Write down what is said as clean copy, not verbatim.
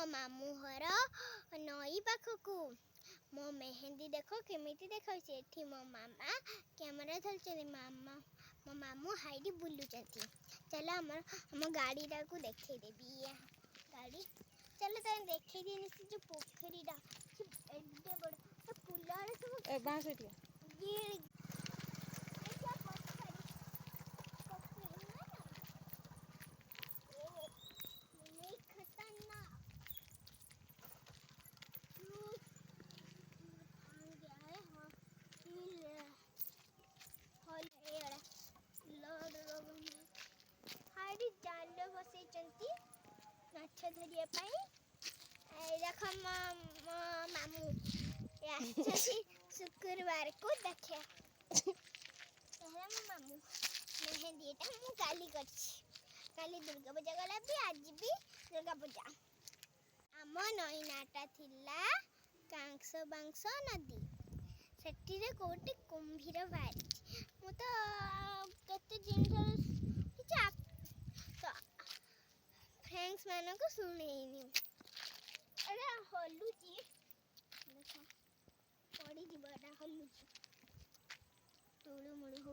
मामू घर नई पाखकू मो मेहंदी देख केमिति देखा मो मामा कैमरा धरते मामा मो मामू हाइडी बुलुचंती। चलो हम गाड़ी को देखे देवी गाड़ी चलो तुम देखे दी से जो पोखरी एडे बड़ पुलार सब ये हाड़ी जाल बसई माछ धरिया देख मामू शुक्रवार को देखे मो मामू मेहंदी काली काली दुर्गा पूजा गला भी आज भी दुर्गा पूजा आम नई नाटा थिला कांस बांस नदी सेठी रे कोटी कुंभीर बाहरी मु तो केते जिन फ्रेंड्स मान को शुणेनी अरे हलुची देख पड़ी जीवटा हलुची टोड़ मुड़ हो